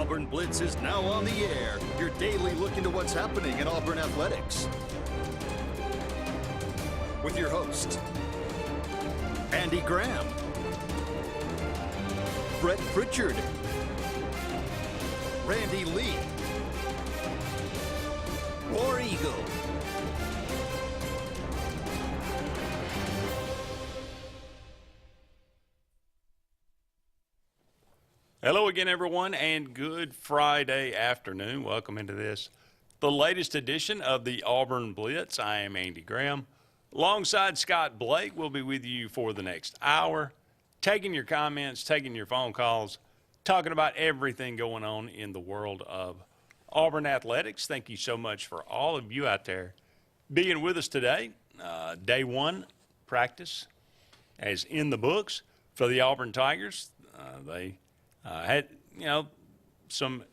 Auburn Blitz is now on the air. Your daily look into what's happening in Auburn athletics. With your host, Andy Graham, Brett Pritchard, Randy Lee, War Eagle. Hello again, everyone, and good Friday afternoon. Welcome into the latest edition of the Auburn Blitz. I am Andy Graham. Alongside Scott Blake, we'll be with you for the next hour, taking your comments, taking your phone calls, talking about everything going on in the world of Auburn athletics. Thank you so much for all of you out there being with us today. Day one practice is in the books for the Auburn Tigers. They had, some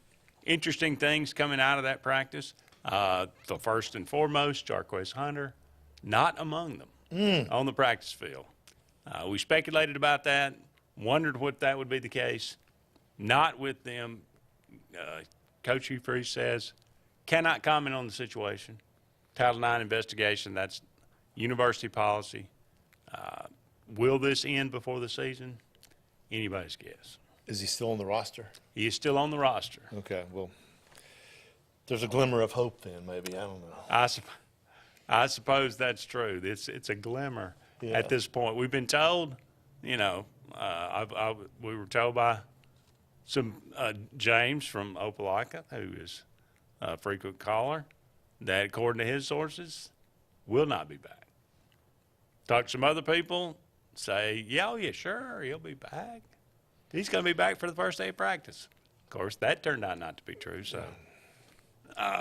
interesting things coming out of that practice. The first and foremost, Jarquez Hunter, not among them on the practice field. We speculated about that, wondered what that would be the case. Not with them. Coach Hugh Freeze says, cannot comment on the situation. Title IX investigation, that's university policy. Will this end before the season? Anybody's guess. Is he still on the roster? He is still on the roster. Okay, well, there's a glimmer of hope then, maybe. I don't know. I suppose that's true. It's a glimmer at this point. We've been told, we were told by some James from Opelika, who is a frequent caller, that according to his sources, will not be back. Talked to some other people, say, yeah, sure, he'll be back. He's going to be back for the first day of practice. Of course, that turned out not to be true. So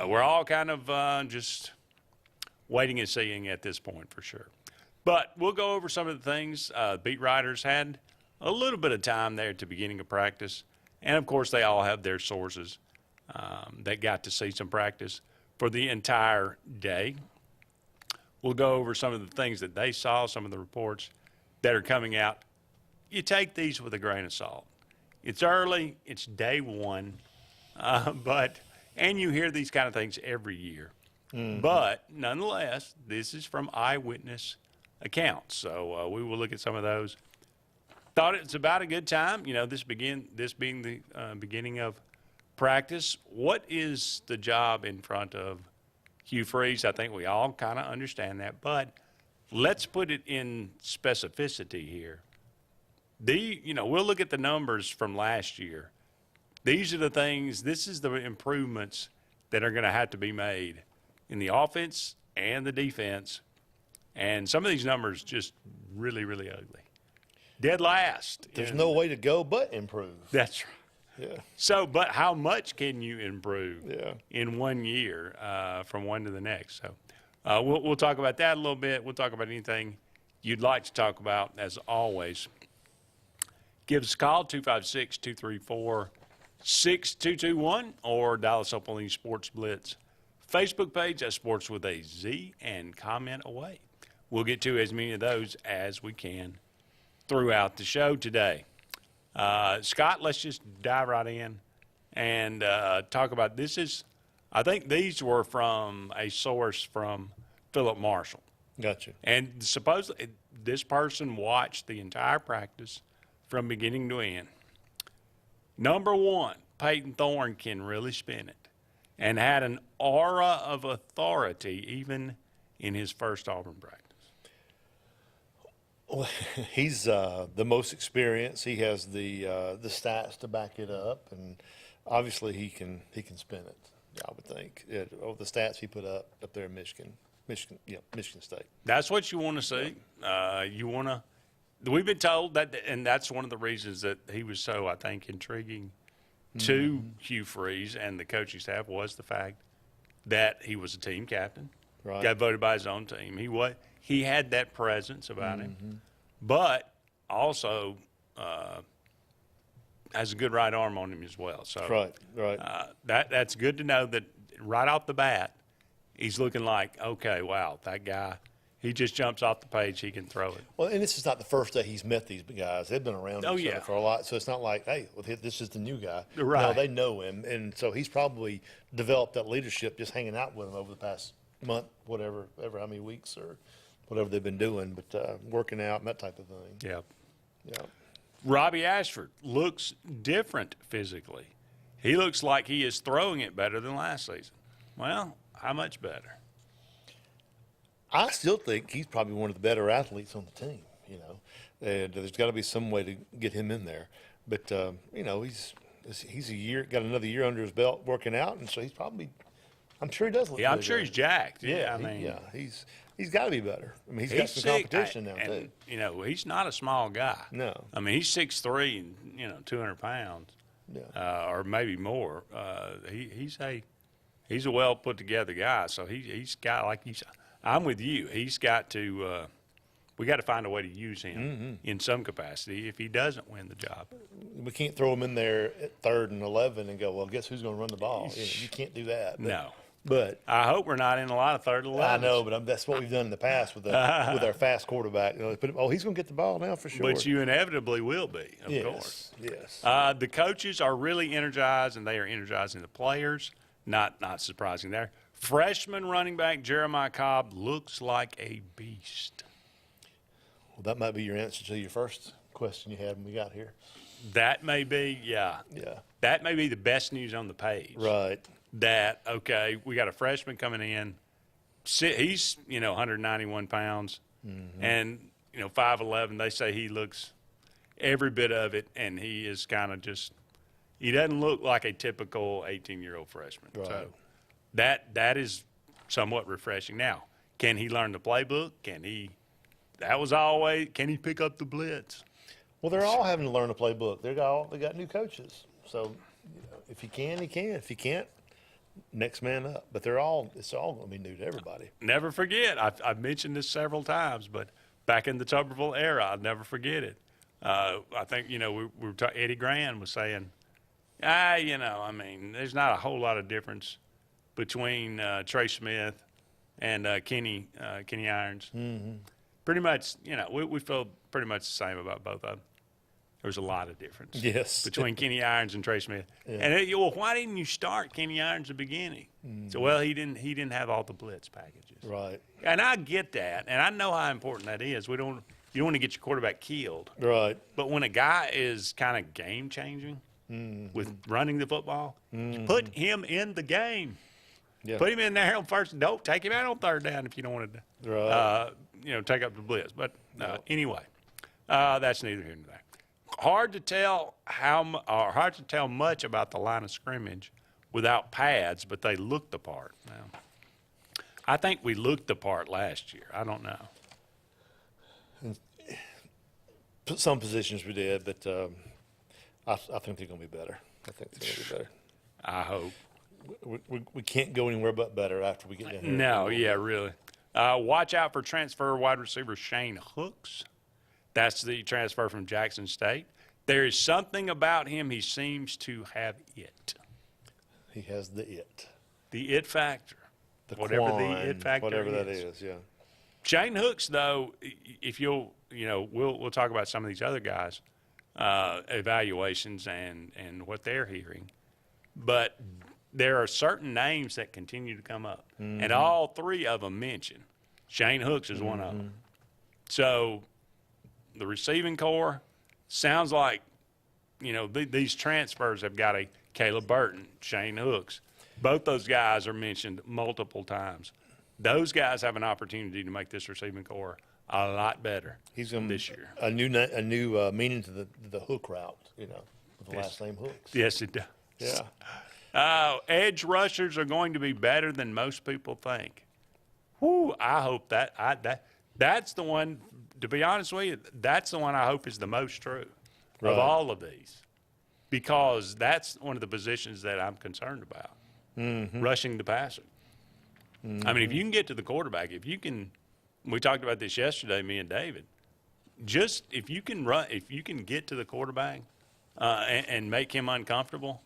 we're all kind of just waiting and seeing at this point for sure. But we'll go over some of the things. Beat writers had a little bit of time there at the beginning of practice. And, of course, they all have their sources that got to see some practice for the entire day. We'll go over some of the things that they saw, some of the reports that are coming out. You take these with a grain of salt. It's early, it's day one, and you hear these kind of things every year. Mm-hmm. But nonetheless, this is from eyewitness accounts. So we will look at some of those. Thought it's about a good time, this being the beginning of practice. What is the job in front of Hugh Freeze? I think we all kind of understand that, but let's put it in specificity here. We'll look at the numbers from last year. These are the things, this is the improvements that are going to have to be made in the offense and the defense. And some of these numbers just really, really ugly. Dead last. There's no way to go but improve. That's right. Yeah. So, but how much can you improve in 1 year from one to the next? So we'll talk about that a little bit. We'll talk about anything you'd like to talk about, as always. Give us a call, 256-234-6221, or dial us up on the Sports Blitz Facebook page at Sports with a Z, and comment away. We'll get to as many of those as we can throughout the show today. Scott, let's just dive right in and talk about this. I think these were from a source from Philip Marshall. Gotcha. And supposedly this person watched the entire practice from beginning to end. Number one, Peyton Thorne can really spin it and had an aura of authority even in his first Auburn practice. Well, he's the most experienced. He has the stats to back it up, and obviously he can spin it, I would think. The stats he put up there in Michigan State. That's what you want to see. We've been told that, and that's one of the reasons that he was so, I think, intriguing to Hugh Freeze and the coaching staff, was the fact that he was a team captain, got voted by his own team. He had that presence about him, but also has a good right arm on him as well. So that's good to know that right off the bat, he's looking like, okay, wow, that guy He just jumps off the page. He can throw it. Well, and this is not the first day he's met these guys. They've been around Oh, each other yeah. for a lot, so it's not like, hey, well, this is the new guy. Right. No, they know him, and so he's probably developed that leadership just hanging out with him over the past month, whatever, how many weeks or whatever they've been doing, but working out and that type of thing. Yeah. Yeah. Robbie Ashford looks different physically. He looks like he is throwing it better than last season. Well, how much better? I still think he's probably one of the better athletes on the team, and there's got to be some way to get him in there. But, he's got another year under his belt working out, and so he's probably, I'm sure he does look Yeah, I'm really sure good. he's jacked. Yeah, I mean, he's got to be better. I mean, he's got some sick, competition now, and, too. He's not a small guy. No. I mean, he's 6'3" and, 200 pounds, or maybe more. He's a well put together guy. So he's got I'm with you. He's got to. We got to find a way to use him in some capacity if he doesn't win the job. We can't throw him in there at 3rd and 11 and go, well, guess who's going to run the ball? You can't do that. No. But I hope we're not in a lot of 3rd and 11. I know, but that's what we've done in the past with our fast quarterback. He's going to get the ball now for sure. But you inevitably will be, of course. Yes. The coaches are really energized, and they are energizing the players. Not surprising there. Freshman running back Jeremiah Cobb looks like a beast. Well, that might be your answer to your first question you had when we got here. That may be, Yeah. that may be the best news on the page. Right. That, okay, we got a freshman coming in. He's, 191 pounds and, 5'11". They say he looks every bit of it, and he is kind of just – he doesn't look like a typical 18-year-old freshman. Right. So that is somewhat refreshing. Now, can he learn the playbook? Can he pick up the blitz? Well, they're all having to learn a playbook. They got new coaches. So, if he can, he can. If he can't, next man up. But it's all going to be new to everybody. Never forget. I've mentioned this several times, but back in the Tuberville era, I'll never forget it. I think, Eddie Grand was saying, there's not a whole lot of difference between Trey Smith and Kenny Irons. Mm-hmm. Pretty much, we feel pretty much the same about both of them. There's a lot of difference between Kenny Irons and Trey Smith. Yeah. And why didn't you start Kenny Irons at the beginning? So, he didn't have all the blitz packages. Right. And I get that, and I know how important that is. You don't want to get your quarterback killed. Right. But when a guy is kind of game changing with running the football, put him in the game. Yeah. Put him in there on first. Don't take him out on 3rd down if you don't want to. Right. Take up the blitz. But anyway, that's neither here nor there. Hard to tell much about the line of scrimmage without pads, but they looked the part. Now, I think we looked the part last year. I don't know. Some positions we did, but I think they're going to be better. I think they're going to be better. I hope. We can't go anywhere but better after we get down here. No, yeah, really. Watch out for transfer wide receiver Shane Hooks. That's the transfer from Jackson State. There is something about him. He seems to have it. He has the it. The it factor. Whatever that is, yeah. Shane Hooks, though, if we'll talk about some of these other guys' evaluations and what they're hearing. But there are certain names that continue to come up. Mm-hmm. And all 3 of them mention Shane Hooks is one of them. So the receiving core sounds like, these transfers have got a Caleb Burton, Shane Hooks. Both those guys are mentioned multiple times. Those guys have an opportunity to make this receiving core a lot better this year. A new meaning to the hook route, with the last name Hooks. Yes, it does. Yeah. Edge rushers are going to be better than most people think. Whew, I hope that's the one, to be honest with you, that's the one I hope is the most true of all of these, because that's one of the positions that I'm concerned about, rushing the passer. I mean, if you can get to the quarterback, we talked about this yesterday, me and David, just if you can get to the quarterback and make him uncomfortable,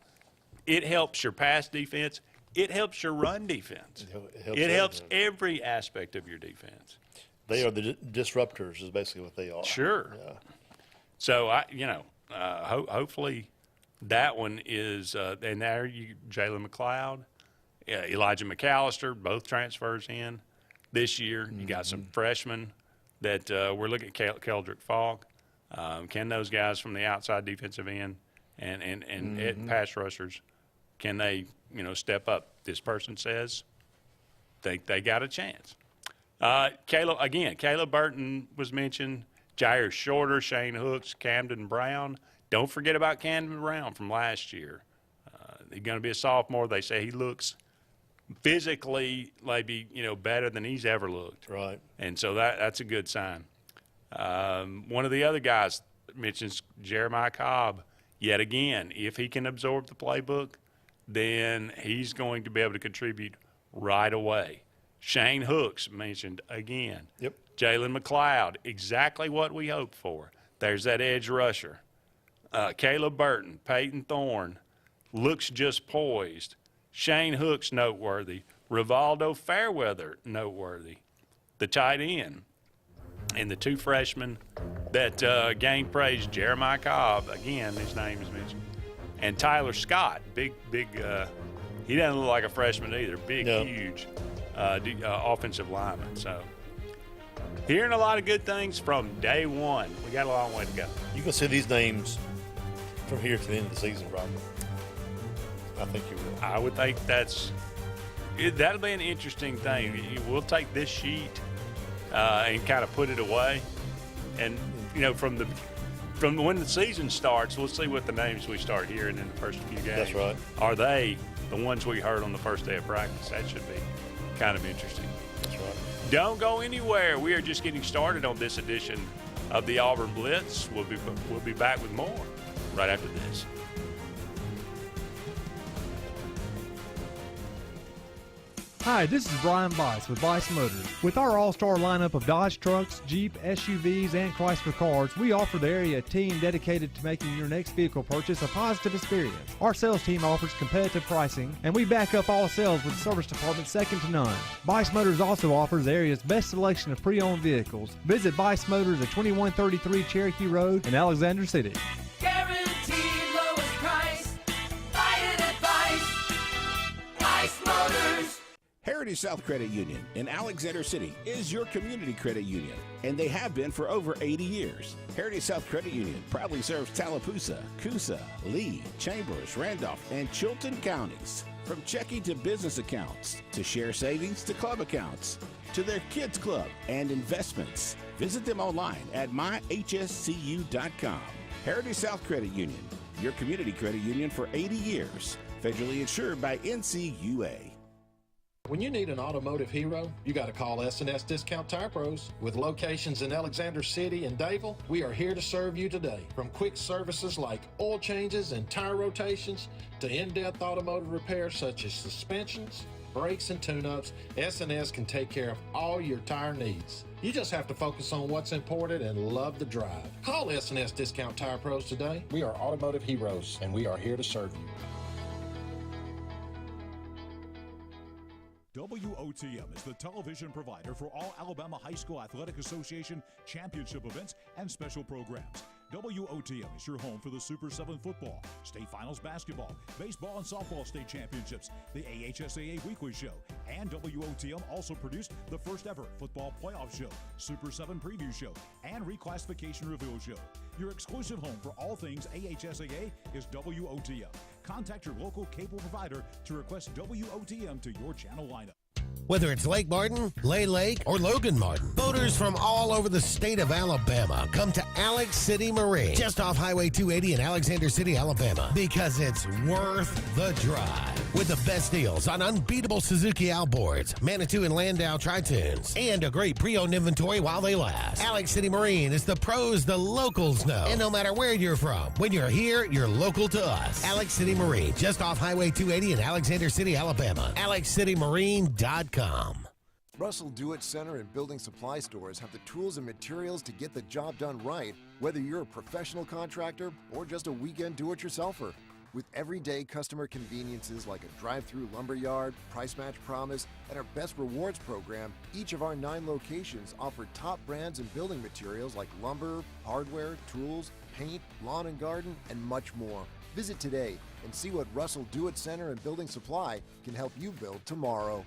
it helps your pass defense. It helps your run defense. It helps every aspect of your defense. They are the disruptors is basically what they are. Sure. Yeah. So, hopefully that one is and there you Jalen McLeod, Elijah McAllister, both transfers in this year. You got some freshmen that we're looking at Keldrick Falk. Can those guys from the outside defensive end and pass rushers, can they, step up? This person says they got a chance. Caleb Burton was mentioned, Jair Shorter, Shane Hooks, Camden Brown. Don't forget about Camden Brown from last year. He's going to be a sophomore. They say he looks physically maybe, better than he's ever looked. Right. And so that's a good sign. One of the other guys mentions Jeremiah Cobb. Yet again, if he can absorb the playbook, then he's going to be able to contribute right away. Shane Hooks mentioned again. Yep. Jalen McLeod, exactly what we hoped for. There's that edge rusher. Caleb Burton, Peyton Thorne, looks just poised. Shane Hooks, noteworthy. Rivaldo Fairweather, noteworthy. The tight end. And the two freshmen that gained praise, Jeremiah Cobb, again, his name is mentioned, and Tyler Scott, big, he doesn't look like a freshman either, huge offensive lineman. So hearing a lot of good things from day one. We got a long way to go. You can see these names from here to the end of the season, probably. I think you will. I would think that'll be an interesting thing. We'll take this sheet and kind of put it away, and from when the season starts, we'll see what the names we start hearing in the first few games. That's right. Are they the ones we heard on the first day of practice? That should be kind of interesting. That's right. Don't go anywhere. We are just getting started on this edition of the Auburn Blitz. We'll be back with more right after this. Hi, this is Brian Bice with Bice Motors. With our all-star lineup of Dodge trucks, Jeep, SUVs, and Chrysler cars, we offer the area a team dedicated to making your next vehicle purchase a positive experience. Our sales team offers competitive pricing, and we back up all sales with a service department second to none. Bice Motors also offers the area's best selection of pre-owned vehicles. Visit Bice Motors at 2133 Cherokee Road in Alexander City. Guaranteed lowest price. Buy it at Bice Motors. Heritage South Credit Union in Alexander City is your community credit union, and they have been for over 80 years. Heritage South Credit Union proudly serves Tallapoosa, Coosa, Lee, Chambers, Randolph, and Chilton counties. From checking to business accounts, to share savings to club accounts, to their kids club and investments. Visit them online at myhscu.com. Heritage South Credit Union, your community credit union for 80 years. Federally insured by NCUA. When you need an automotive hero, you got to call S&S Discount Tire Pros. With locations in Alexander City and Dayville, we are here to serve you today. From quick services like oil changes and tire rotations to in-depth automotive repairs such as suspensions, brakes, and tune-ups, S&S can take care of all your tire needs. You just have to focus on what's important and love the drive. Call S&S Discount Tire Pros today. We are automotive heroes, and we are here to serve you. WOTM is the television provider for all Alabama High School Athletic Association championship events and special programs. WOTM is your home for the Super 7 football, state finals basketball, baseball and softball state championships, the AHSAA weekly show, and WOTM also produced the first ever football playoff show, Super 7 preview show, and reclassification reveal show. Your exclusive home for all things AHSAA is WOTM. Contact your local cable provider to request WOTM to your channel lineup. Whether it's Lake Martin, Lay Lake, or Logan Martin, boaters from all over the state of Alabama come to Alex City Marine, just off Highway 280 in Alexander City, Alabama, because it's worth the drive. With the best deals on unbeatable Suzuki outboards, Manitou and Landau Tritoons, and a great pre-owned inventory while they last. Alex City Marine is the pros the locals know. And no matter where you're from, when you're here, you're local to us. Alex City Marine, just off Highway 280 in Alexander City, Alabama. AlexCityMarine.com. Russell Do-It Center and building supply stores have the tools and materials to get the job done right, whether you're a professional contractor or just a weekend do-it-yourselfer. With everyday customer conveniences like a drive-through lumberyard, price match promise, and our Best Rewards program, each of our 9 locations offer top brands and building materials like lumber, hardware, tools, paint, lawn and garden, and much more. Visit today and see what Russell Do-It Center and Building Supply can help you build tomorrow.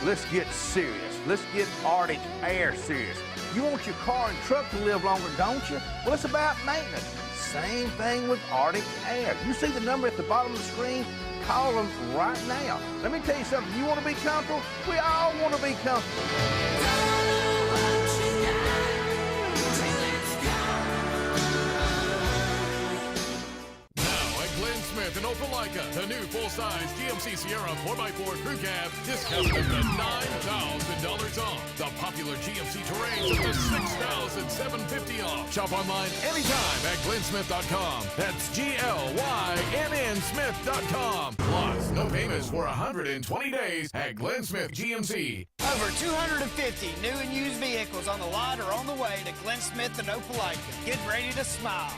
Let's get serious. Let's get Arctic Air serious. You want your car and truck to live longer, don't you? Well, it's about maintenance. Same thing with Arctic Air. You see the number at the bottom of the screen? Call them right now. Let me tell you something. You want to be comfortable? We all want to be comfortable. Smith in Opelika, the new full-size GMC Sierra 4x4 crew cab, discounted up to $9,000 off. The popular GMC Terrain's up to $6,750 off. Shop online anytime at glennsmith.com. That's GLYNN Smith.com. Plus, no payments for 120 days at Glenn Smith GMC. Over 250 new and used vehicles on the lot or on the way to Glenn Smith and Opelika. Get ready to smile.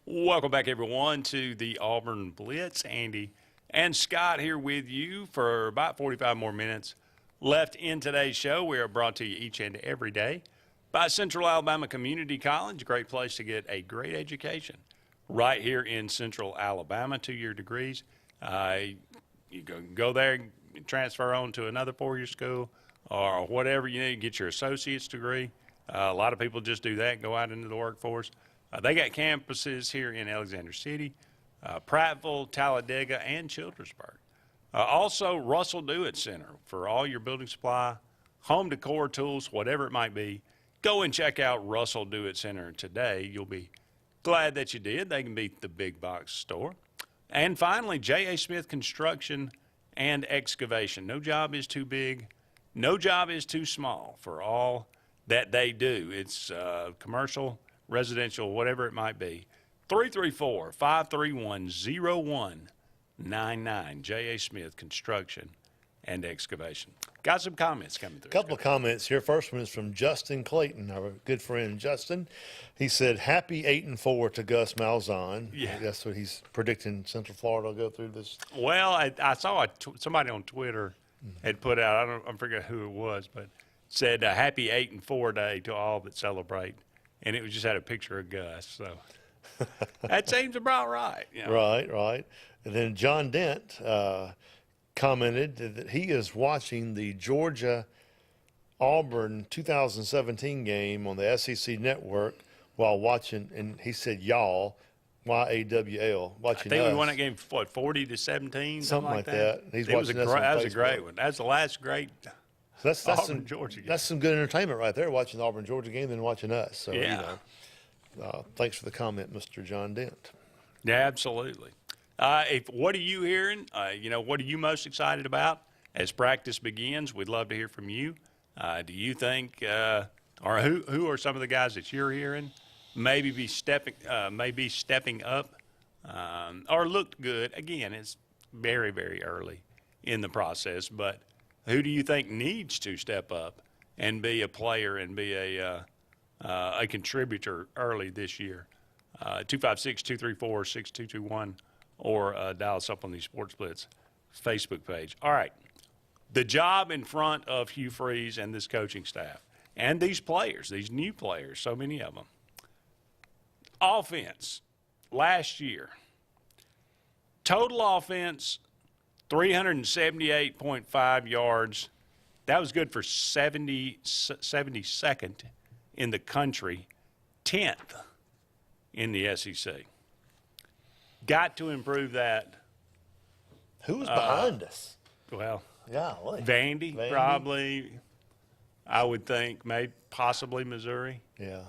Welcome back, everyone, to the Auburn Blitz. Andy and Scott here with you for about 45 more minutes left in today's show. We are brought to you each and every day by Central Alabama Community College. A great place to get a great education right here in Central Alabama. 2-year degrees. You go there, transfer on to another 4-year school or whatever you need to get your associate's degree. A lot of people just do that and go out into the workforce. They got campuses here in Alexander City, Prattville, Talladega, and Childersburg. Also, Russell Do-It Center for all your building supply, home decor tools, whatever it might be. Go and check out Russell Do-It Center today. You'll be glad that you did. They can beat the big box store. And finally, J.A. Smith Construction and Excavation. No job is too big. No job is too small for all that they do. It's commercial, residential, whatever it might be. 334-531-0199. J.A. Smith Construction and Excavation. Got some comments coming through. A couple of comments here. First one is from Justin Clayton, our good friend Justin. He said, happy 8-4 to Gus Malzahn. Yeah. That's what he's predicting Central Florida will go through this. Well, I saw somebody on Twitter had put out, I forget who it was, but said happy 8-4 day to all that celebrate. And it was just had a picture of Gus. So that seems about right. You know? Right. And then John Dent commented that he is watching the Georgia-Auburn 2017 game on the SEC network while watching, and he said y'all, Y-A-W-L, watching I think us. we won that game, 40-17? Something like that. He's That was watching us on a Facebook. great one. That's the last great That's Auburn, Georgia game. That's some good entertainment right there, watching the Auburn, Georgia game, than watching us. So, Yeah. Thanks for the comment, Mr. John Dent. Yeah, absolutely. What are you hearing? What are you most excited about as practice begins? We'd love to hear from you. Do you think, or who are some of the guys that you're hearing maybe stepping up or looked good? Again, it's very, very early in the process, but who do you think needs to step up and be a player and be a contributor early this year? 256-234-6221 or dial us up on the Sports Blitz Facebook page. All right. The job in front of Hugh Freeze and this coaching staff and these players, these new players, so many of them. Offense, last year, total offense, 378.5 yards. That was good for 72nd in the country, 10th in the SEC. Got to improve that. Who was behind us? Well, Vandy, probably. I would think maybe possibly Missouri. Yeah.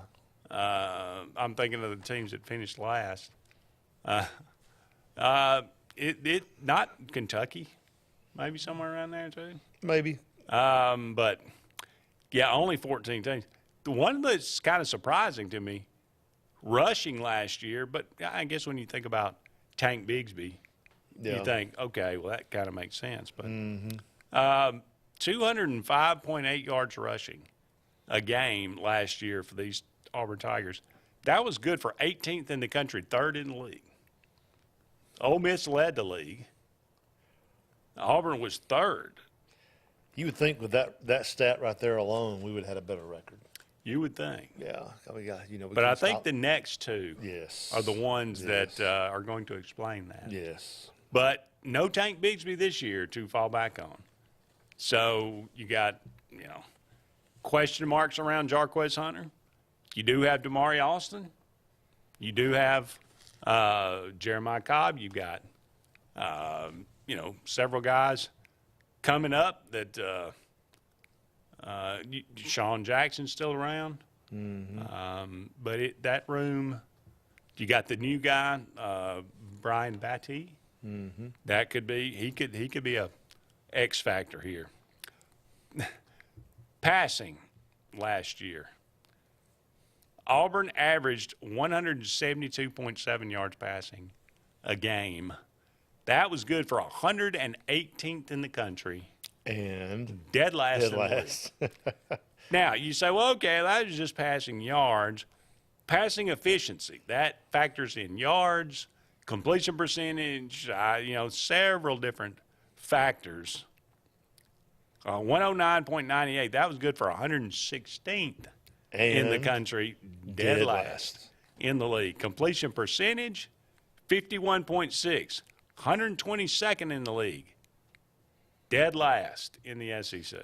I'm thinking of the teams that finished last. it not Kentucky, maybe somewhere around there too. Maybe. But yeah, only 14 teams. The one that's kind of surprising to me, rushing last year, but I guess when you think about Tank Bigsby, you think, okay, well, that kind of makes sense. But 205.8 yards rushing a game last year for these Auburn Tigers. That was good for 18th in the country, 3rd in the league. Ole Miss led the league. Auburn was 3rd. You would think with that stat right there alone, we would have had a better record. You would think. Yeah. I mean, but I think the next two yes. are the ones that are going to explain that. Yes. But no Tank Bigsby this year to fall back on. So you got, question marks around Jarquez Hunter. You do have Damari Alston. You do have Jeremiah Cobb. You've got, several guys coming up that Sean Jackson's still around. But that room, you got the new guy, Brian Batty. That could be he could be a X factor here. Passing last year, Auburn averaged 172.7 yards passing a game. That was good for 118th in the country. And dead last in the league. Now, you say, well, okay, that is just passing yards. Passing efficiency, that factors in yards, completion percentage, several different factors. 109.98, that was good for 116th in the country, dead last in the league. Completion percentage, 51.6, 122nd in the league, dead last in the SEC.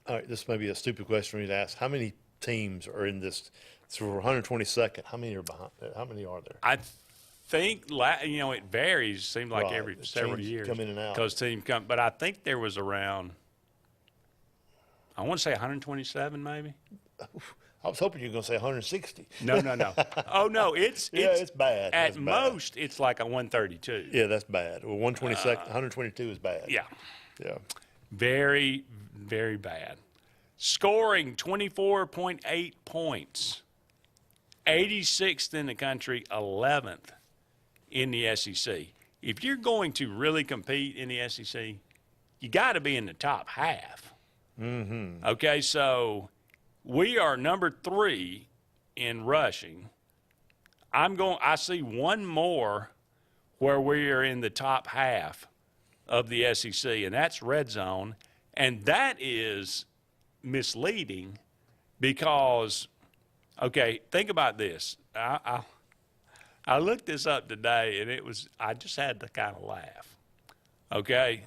All right, this may be a stupid question for me to ask. How many teams are in this? So we're 122nd. How many are behind? How many are there? I think it varies. Seems like every several years come in and out because teams come. But I think there was around. I want to say 127, maybe. I was hoping you were going to say 160. No. Oh no, it's bad. At most, it's like a 132. Yeah, that's bad. Well, 122 is bad. Yeah. Yeah. Very, very bad. Scoring 24.8 points. 86th in the country, 11th in the SEC. If you're going to really compete in the SEC, you got to be in the top half. Okay, so we are number 3 in rushing. I see one more where we are in the top half of the SEC, and that's red zone. And that is misleading because, okay, think about this. I looked this up today, and I just had to kind of laugh. Okay?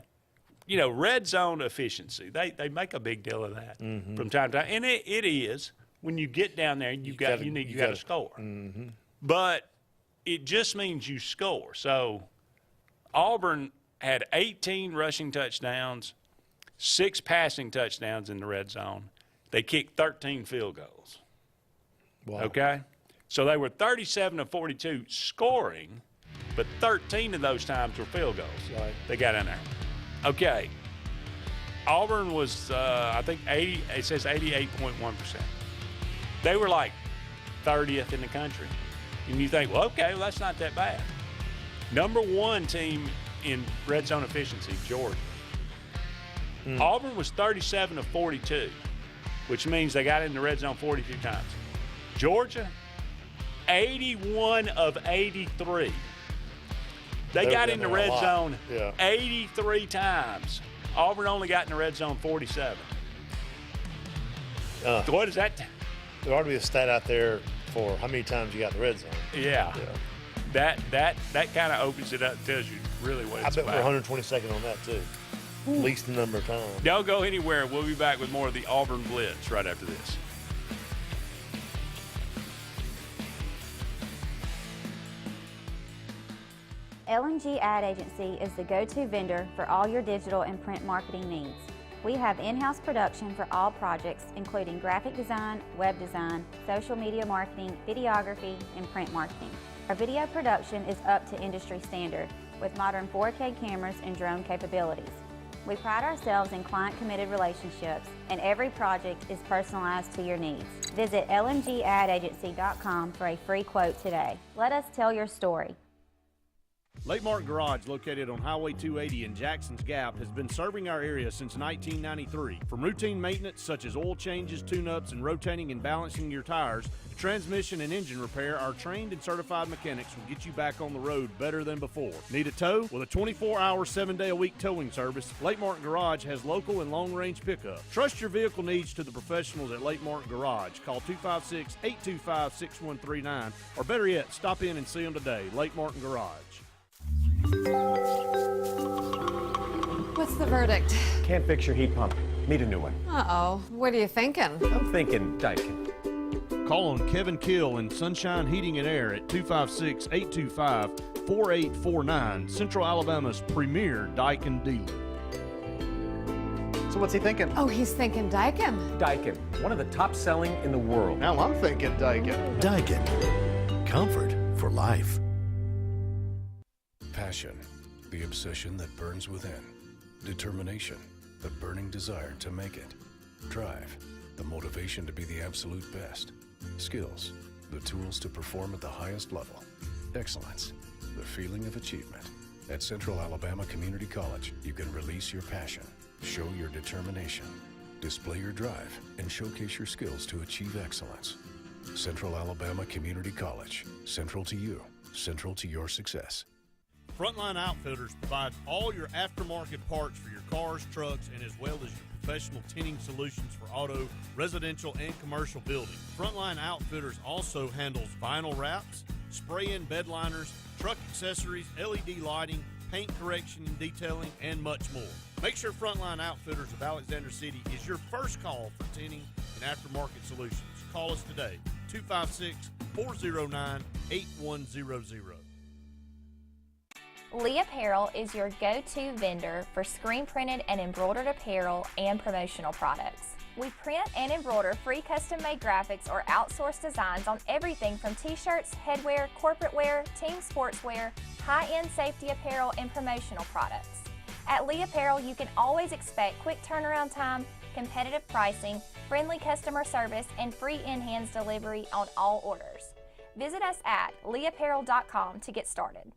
Red zone efficiency, they make a big deal of that from time to time. And it is. When you get down there, you got to score. But it just means you score. So Auburn had 18 rushing touchdowns, 6 passing touchdowns in the red zone. They kicked 13 field goals. Wow. Okay? So they were 37 of 42 scoring, but 13 of those times were field goals. Right. They got in there. Okay. Auburn was, I think, 80. It says 88.1%. They were like 30th in the country. And you think, well, okay, well, that's not that bad. Number 1 team in red zone efficiency, Georgia. Auburn was 37 of 42, which means they got in the red zone 42 times. Georgia, 81 of 83. They got in the red zone 83 times. Auburn only got in the red zone 47. What is that? There ought to be a stat out there for how many times you got in the red zone. Yeah. That kind of opens it up and tells you really what it's about. I bet we're 122nd on that, too. At least the number of times. Don't go anywhere. We'll be back with more of the Auburn Blitz right after this. L&G Ad Agency is the go-to vendor for all your digital and print marketing needs. We have in-house production for all projects, including graphic design, web design, social media marketing, videography, and print marketing. Our video production is up to industry standard, with modern 4K cameras and drone capabilities. We pride ourselves in client-committed relationships, and every project is personalized to your needs. Visit lmgadagency.com for a free quote today. Let us tell your story. Lake Martin Garage, located on Highway 280 in Jackson's Gap, has been serving our area since 1993. From routine maintenance such as oil changes, tune-ups, and rotating and balancing your tires, to transmission and engine repair, our trained and certified mechanics will get you back on the road better than before. Need a tow? With a 24-hour, 7-day-a-week towing service, Lake Martin Garage has local and long-range pickup. Trust your vehicle needs to the professionals at Lake Martin Garage. Call 256-825-6139, or better yet, stop in and see them today. Lake Martin Garage. What's the verdict? Can't fix your heat pump. Need a new one. Uh-oh. What are you thinking? I'm thinking Daikin. Call on Kevin Kill in Sunshine Heating and Air at 256-825-4849, Central Alabama's premier Daikin dealer. So what's he thinking? Oh, he's thinking Daikin. Daikin, one of the top selling in the world. Now I'm thinking Daikin. Daikin. Comfort for life. Passion, the obsession that burns within. Determination, the burning desire to make it. Drive, the motivation to be the absolute best. Skills, the tools to perform at the highest level. Excellence, the feeling of achievement. At Central Alabama Community College, you can release your passion, show your determination, display your drive, and showcase your skills to achieve excellence. Central Alabama Community College, central to you, central to your success. Frontline Outfitters provides all your aftermarket parts for your cars, trucks, and as well as your professional tinting solutions for auto, residential, and commercial buildings. Frontline Outfitters also handles vinyl wraps, spray-in bed liners, truck accessories, LED lighting, paint correction and detailing, and much more. Make sure Frontline Outfitters of Alexander City is your first call for tinting and aftermarket solutions. Call us today, 256-409-8100. Lee Apparel is your go-to vendor for screen printed and embroidered apparel and promotional products. We print and embroider free custom-made graphics or outsourced designs on everything from t-shirts, headwear, corporate wear, team sportswear, high-end safety apparel, and promotional products. At Lee Apparel, you can always expect quick turnaround time, competitive pricing, friendly customer service, and free in-hands delivery on all orders. Visit us at leeapparel.com to get started.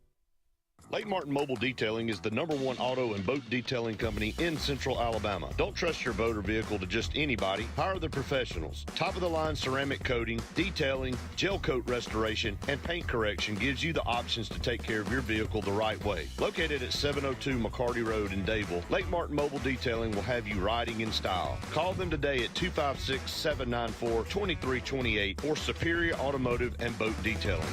Lake Martin Mobile Detailing is the #1 auto and boat detailing company in Central Alabama. Don't trust your boat or vehicle to just anybody. Hire the professionals. Top-of-the-line ceramic coating, detailing, gel coat restoration, and paint correction gives you the options to take care of your vehicle the right way. Located at 702 McCarty Road in Dable, Lake Martin Mobile Detailing will have you riding in style. Call them today at 256-794-2328 or Superior Automotive and Boat Detailing.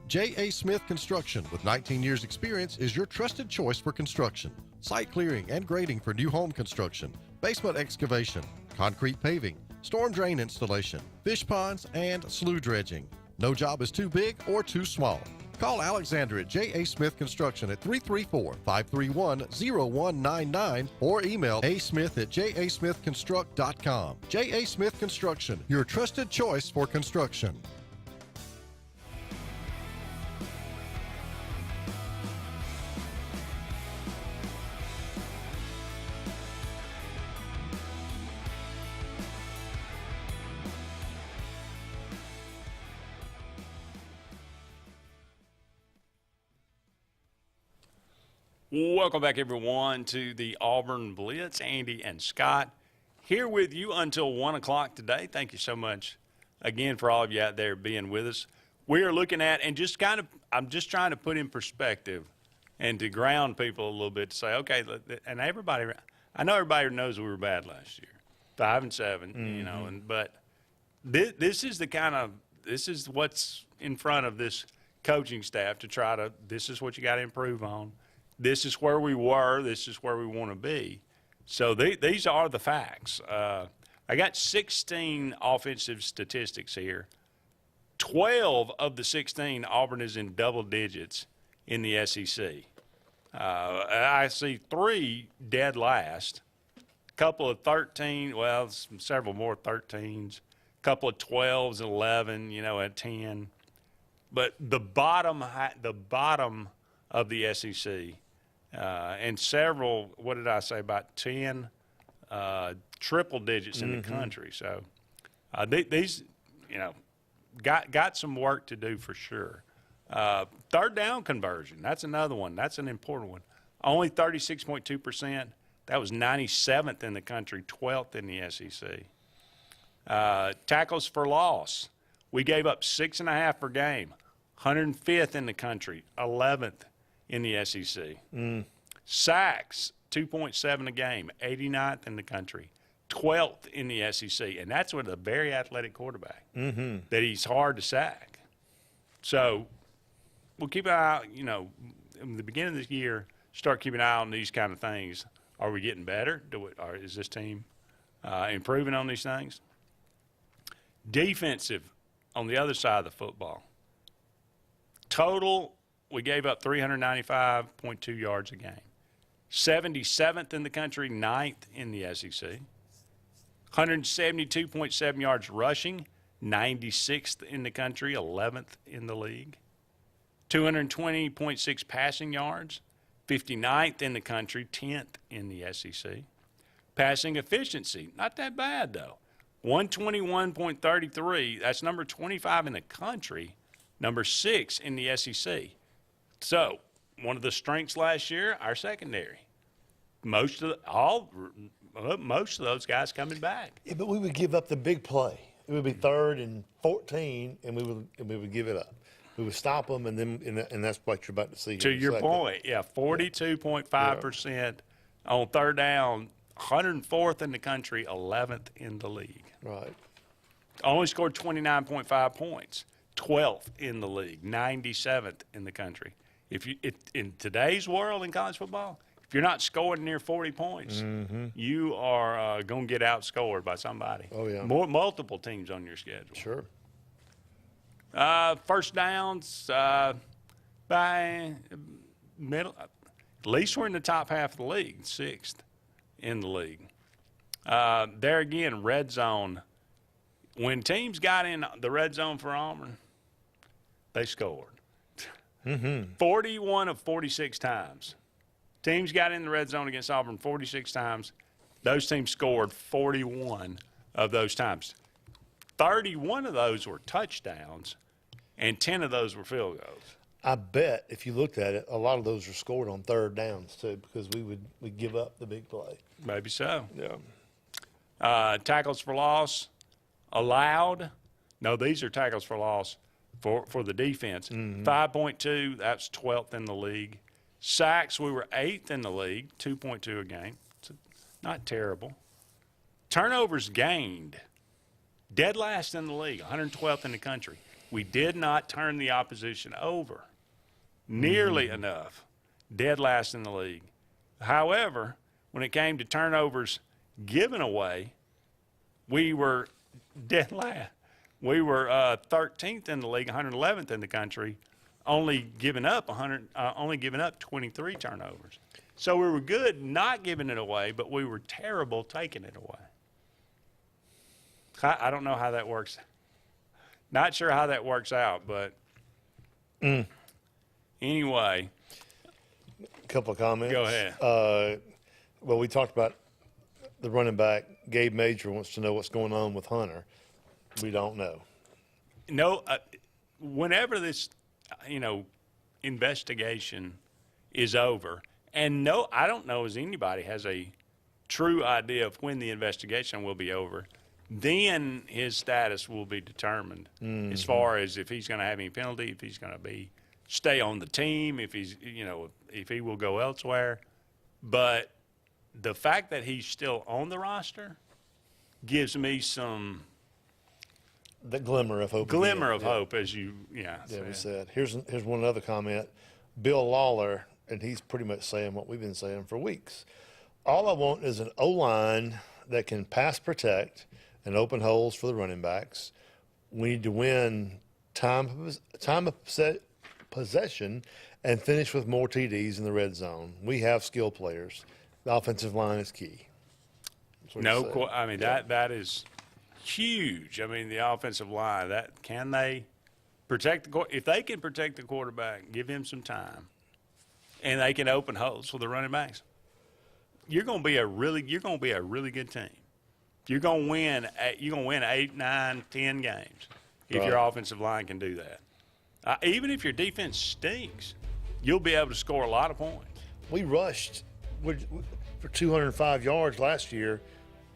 J.A. Smith Construction, with 19 years experience, is your trusted choice for construction. Site clearing and grading for new home construction, basement excavation, concrete paving, storm drain installation, fish ponds, and slough dredging. No job is too big or too small. Call Alexander at J.A. Smith Construction at 334-531-0199 or email asmith@jasmithconstruct.com. J.A. Smith Construction, your trusted choice for construction. Welcome back, everyone, to the Auburn Blitz. Andy and Scott here with you until 1 o'clock today. Thank you so much again for all of you out there being with us. We are looking at, and just kind of, I'm just trying to put in perspective and to ground people a little bit to say, okay, and everybody, I know everybody knows we were bad last year, 5-7, you know, but this is the kind of, this is what's in front of this coaching staff to try to, this is what you got to improve on. This is where we were. This is where we want to be. So these are the facts. I got 16 offensive statistics here. 12 of the 16, Auburn is in double digits in the SEC. I see 3 dead last. A couple of 13, well, several more 13s. A couple of 12s, 11, you know, at 10. But the bottom of the SEC, and several, what did I say, about 10 triple digits in the country. So these, got some work to do for sure. Third down conversion, that's another one. That's an important one. Only 36.2%. That was 97th in the country, 12th in the SEC. Tackles for loss, we gave up 6.5 per game, 105th in the country, 11th in the SEC. Sacks, 2.7 a game, 89th in the country, 12th in the SEC. And that's with a very athletic quarterback, that he's hard to sack. So we'll keep an eye out, in the beginning of the year, start keeping an eye on these kind of things. Are we getting better? Or is this team improving on these things? Defensive, on the other side of the football. Total, we gave up 395.2 yards a game. 77th in the country, 9th in the SEC. 172.7 yards rushing, 96th in the country, 11th in the league. 220.6 passing yards, 59th in the country, 10th in the SEC. Passing efficiency, not that bad though. 121.33, that's number 25 in the country, number 6 in the SEC. So, one of the strengths last year, our secondary. Most of those guys coming back. Yeah, but we would give up the big play. It would be 3rd and 14, and we would give it up. We would stop them, and that's what you're about to see. To your point, 42.5% on 3rd down, 104th in the country, 11th in the league. Right. Only scored 29.5 points, 12th in the league, 97th in the country. If in today's world in college football, if you're not scoring near 40 points, you are going to get outscored by somebody. Oh, yeah. Multiple teams on your schedule. Sure. First downs by middle. At least we're in the top half of the league, 6th in the league. There again, red zone. When teams got in the red zone for Auburn, they scored. 41 of 46 times. Teams got in the red zone against Auburn 46 times. Those teams scored 41 of those times. 31 of those were touchdowns, and 10 of those were field goals. I bet if you looked at it, a lot of those were scored on 3rd downs too, because we'd give up the big play. Maybe so. Yeah. Tackles for loss allowed. No, these are tackles for loss for the defense. 5.2, that's 12th in the league. Sacks, we were 8th in the league, 2.2 a game. It's not terrible. Turnovers gained, dead last in the league, 112th in the country. We did not turn the opposition over nearly enough, dead last in the league. However, when it came to turnovers given away, we were dead last. We were 13th in the league, 111th in the country, only giving up 23 turnovers. So we were good not giving it away, but we were terrible taking it away. I don't know how that works. Not sure how that works out, but anyway. A couple of comments. Go ahead. Well, we talked about the running back. Gabe Major wants to know what's going on with Hunter. We don't know. No, whenever this, investigation is over, and no, I don't know as anybody has a true idea of when the investigation will be over, then his status will be determined as far as if he's going to have any penalty, if he's going to stay on the team, if he's, if he will go elsewhere. But the fact that he's still on the roster gives me some the glimmer of hope. Hope, as you said. Here's one other comment. Bill Lawler, and he's pretty much saying what we've been saying for weeks. All I want is an O-line that can pass protect and open holes for the running backs. We need to win time of possession and finish with more TDs in the red zone. We have skill players. The offensive line is key. That is huge. I mean, the offensive line, can they If they can protect the quarterback, give him some time, and they can open holes for the running backs, you're going to be a really good team. You're going to win 8, 9, 10 games if your offensive line can do that. Even if your defense stinks, you'll be able to score a lot of points. We rushed for 205 yards last year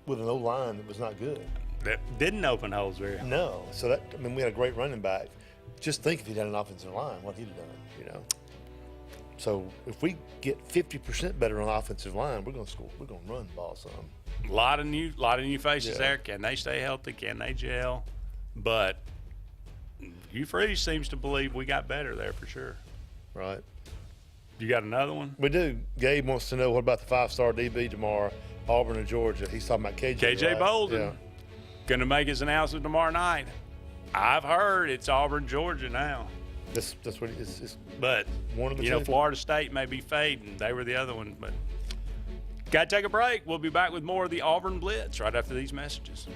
with an O-line that was not good. That didn't open holes very hard. No. So we had a great running back. Just think if he'd had an offensive line, what he'd have done, So if we get 50% better on the offensive line, we're going to score. We're going to run the ball some. A lot of new faces there. Can they stay healthy? Can they gel? But Hugh Freeze seems to believe we got better there for sure. Right. You got another one? We do. Gabe wants to know, what about the 5-star DB tomorrow, Auburn and Georgia? He's talking about KJ. KJ right? Bolden. Yeah. Going to make his announcement tomorrow night. I've heard it's Auburn, Georgia now. That's what it's but one of the two. Florida State may be fading. They were the other one, but got to take a break. We'll be back with more of the Auburn Blitz right after these messages.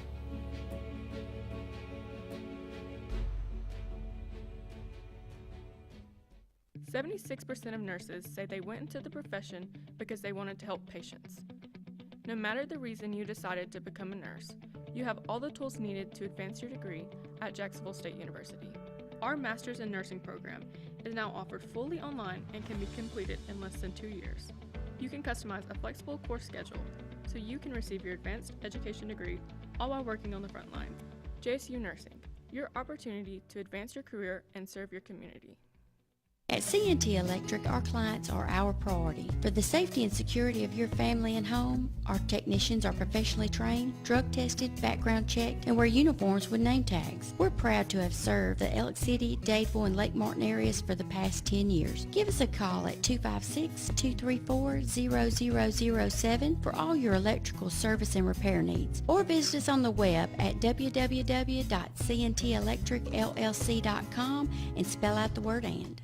76% of nurses say they went into the profession because they wanted to help patients. No matter the reason you decided to become a nurse, you have all the tools needed to advance your degree at Jacksonville State University. Our Master's in Nursing program is now offered fully online and can be completed in less than 2 years. You can customize a flexible course schedule so you can receive your advanced education degree all while working on the front line. JSU Nursing, your opportunity to advance your career and serve your community. At CNT Electric, our clients are our priority. For the safety and security of your family and home, our technicians are professionally trained, drug tested, background checked, and wear uniforms with name tags. We're proud to have served the Elk City, Dadeville, and Lake Martin areas for the past 10 years. Give us a call at 256-234-0007 for all your electrical service and repair needs, or visit us on the web at www.cntelectricllc.com and spell out the word "and."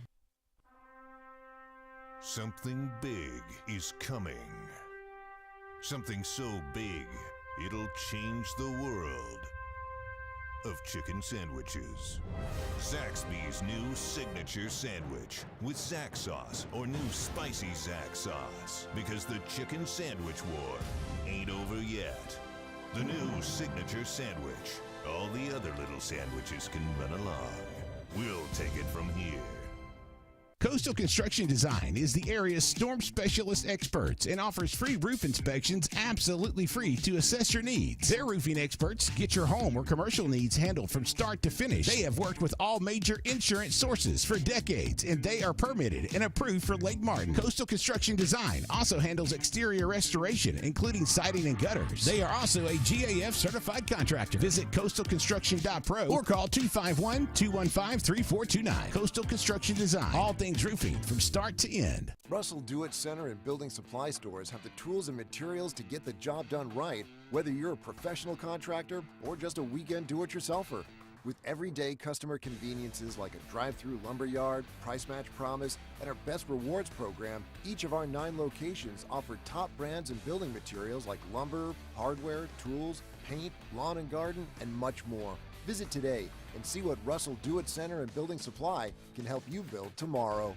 Something big is coming. Something so big, it'll change the world of chicken sandwiches. Zaxby's new signature sandwich with Zax sauce or new spicy Zax sauce, because the chicken sandwich war ain't over yet. The new signature sandwich. All the other little sandwiches can run along. We'll take it from here. Coastal Construction Design is the area's storm specialist experts and offers free roof inspections absolutely free to assess your needs. Their roofing experts get your home or commercial needs handled from start to finish. They have worked with all major insurance sources for decades, and they are permitted and approved for Lake Martin. Coastal Construction Design also handles exterior restoration, including siding and gutters. They are also a GAF certified contractor. Visit coastalconstruction.pro or call 251-215-3429. Coastal Construction Design. All things roofing from start to end. Russell Do-It Center and building supply stores have the tools and materials to get the job done right, whether you're a professional contractor or just a weekend do-it-yourselfer. With everyday customer conveniences like a drive-through lumberyard, price match promise, and our best rewards program, each of our 9 locations offer top brands and building materials like lumber, hardware, tools, paint, lawn and garden, and much more. Visit today and see what Russell Do-It Center and Building Supply can help you build tomorrow.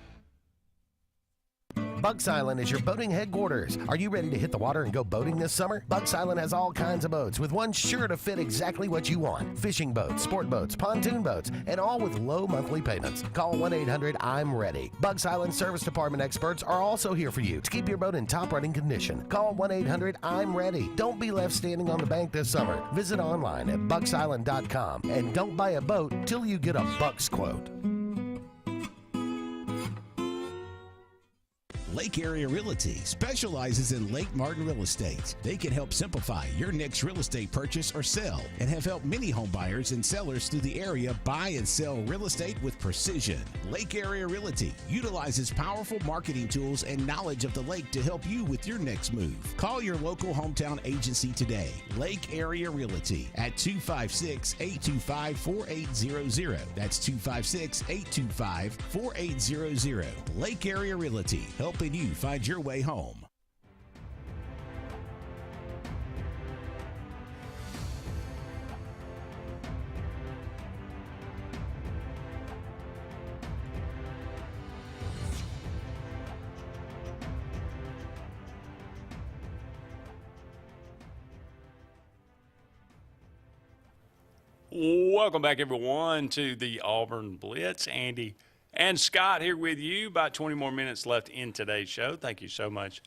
Bucks Island is your boating headquarters. Are you ready to hit the water and go boating this summer? Bucks Island has all kinds of boats, with one sure to fit exactly what you want. Fishing boats, sport boats, pontoon boats, and all with low monthly payments. Call 1-800-I'm-READY. Bucks Island Service Department experts are also here for you to keep your boat in top running condition. Call 1-800-I'm-READY. Don't be left standing on the bank this summer. Visit online at bucksisland.com and don't buy a boat till you get a Bucks quote. Lake Area Realty specializes in Lake Martin real estate. They can help simplify your next real estate purchase or sell, and have helped many home buyers and sellers through the area buy and sell real estate with precision. Lake Area Realty utilizes powerful marketing tools and knowledge of the lake to help you with your next move. Call your local hometown agency today, Lake Area Realty, at 256-825-4800. That's 256-825-4800. Lake Area Realty, helping you find your way home. Welcome back, everyone, to the Auburn Blitz. Andy and Scott here with you. About 20 more minutes left in today's show. Thank you so much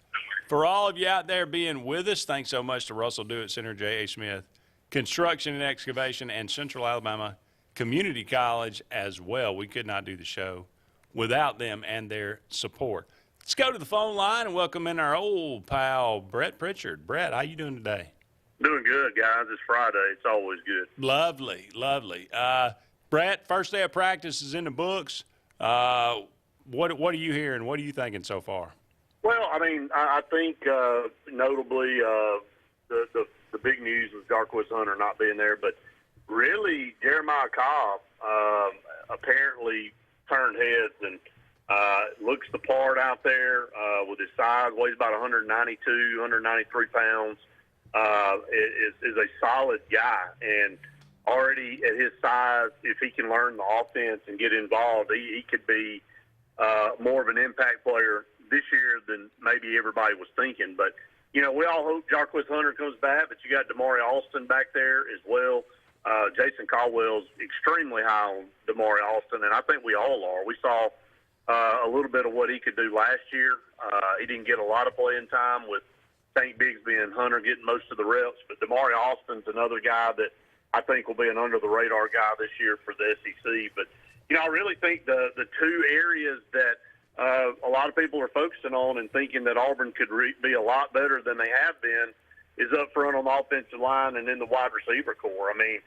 for all of you out there being with us. Thanks so much to Russell Do It Center, J.A. Smith Construction and Excavation, and Central Alabama Community College as well. We could not do the show without them and their support. Let's go to the phone line and welcome in our old pal, Brett Pritchard. Brett, how you doing today? Doing good, guys. It's Friday. It's always good. Lovely, lovely. Brett, first day of practice is in the books. What are you hearing? What are you thinking so far? Well, I mean, I think notably the big news was Jarquez Hunter not being there, but really Jeremiah Cobb apparently turned heads and looks the part out there with his size, weighs about 192, 193 pounds. Is a solid guy, and already at his size, if he can learn the offense and get involved, he could be more of an impact player this year than maybe everybody was thinking. But, you know, we all hope Jarquez Hunter comes back, but you got Damari Alston back there as well. Jason Caldwell's extremely high on Damari Alston, and I think we all are. We saw a little bit of what he could do last year. He didn't get a lot of playing time with St. Bigsby and Hunter getting most of the reps, but Damari Alston's another guy that I think will be an under-the-radar guy this year for the SEC. But, you know, I really think the two areas that a lot of people are focusing on and thinking that Auburn could be a lot better than they have been is up front on the offensive line and in the wide receiver core. I mean,